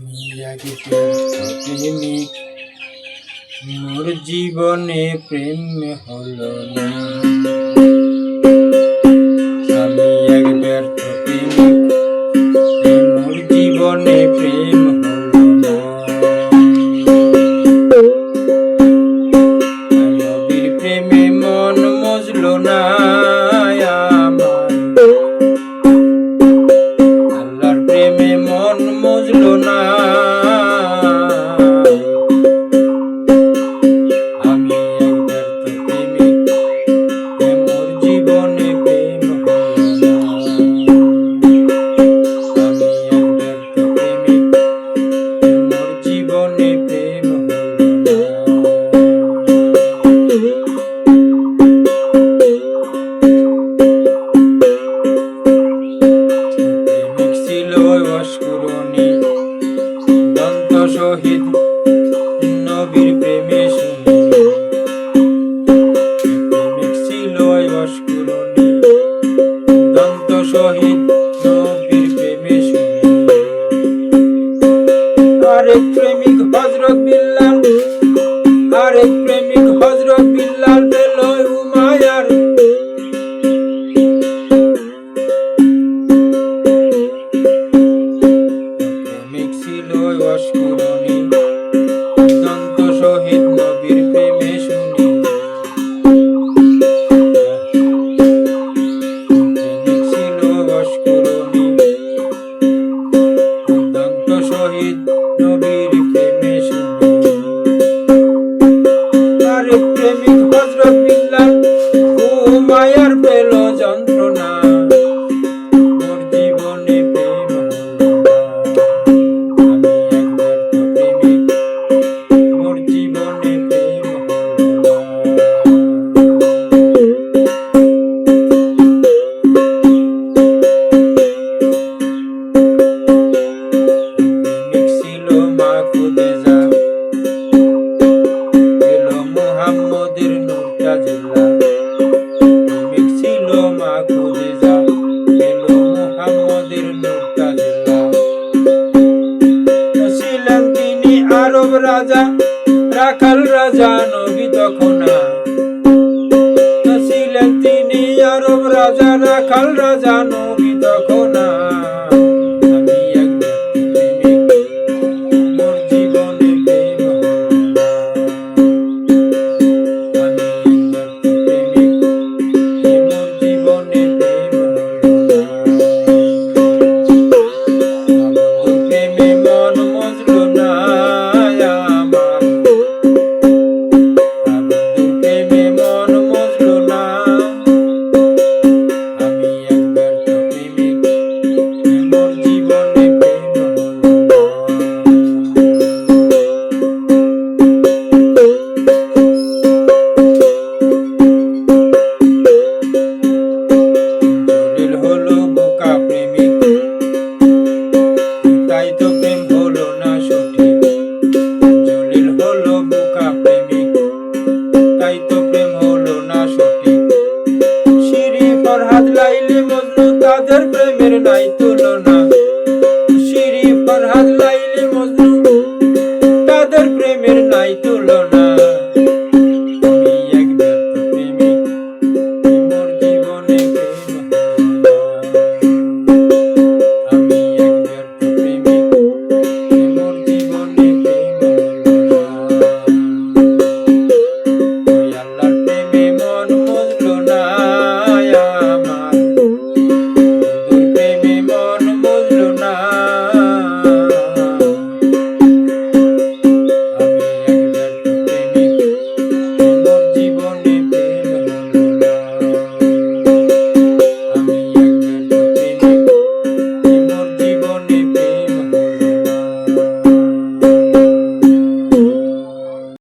আমি আগে প্রেমিক, মোর জীবনে প্রেম হলো না। আমি এক ব্যর্থ প্রেমিক, মোর জীবনে প্রেম হলো না। নবীর প্রেমে মন মজলো না আমার, আল্লাহর প্রেমে মন মজলো না। আমি এক ব্যর্থ প্রেমিক, মোর জীবনে প্রেম হলো না। আমি এক ব্যর্থ প্রেমিক, মোর জীবনে প্রেম হলো না। প্রেমিক ছিল অস্ফুরণী দন্ত শহীদ নবীর প্রেমে শুনি। প্রেমিক ছিল অস্ফুরণী দন্ত শহীদ নবীর প্রেমে শুনি। আরেক প্রেমিক হযরত বিল্লাল, আরেক প্রেমিক হযরত বিল্লাল পেল উমায়ার। প্রেমিক ছিল অস্ফুরণী দন্ত শহীদ নবীর প্রেমে শুনি। প্রেমিক ছিল অস্ফুরণী দন্ত শহীদ নবীর প্রেমে শুনি। আরেক প্রেমিক হযরত বিল্লাল উমায়ার পেল যন্ত্রণা, মোর জীবনে প্রেম হলো না। আমি এক ব্যর্থ প্রেমিক, মোর জীবনে প্রেম হলো না। প্রেমিক ছিল মা খুদেজা, পেল মুহাম্মদের নূর তাজুল্লাহ। প্রেমিক ছিল মা খুদেজা, পেল মুহাম্মদের নূর তাজুল্লাহ। ছিলেন তিনি আরব রাজা, রাখাল রাজা নবী তখন। ছিলেন তিনি আরব রাজা, রাখাল রাজা নবী তখন। আমি এক ব্যর্থ প্রেমিক, মোর জীবনে প্রেম হলো না। আমি এক ব্যর্থ প্রেমিক, মোর জীবনে প্রেম হলো না। বন্ধুর প্রেমে মন মজলো না আমার, বন্ধুর প্রেমে মন মজলো না। আমি এক ব্যর্থ প্রেমিক, মোর জীবনে প্রেম হলো না। জলিল হলো বোকা প্রেমিক, তাই তো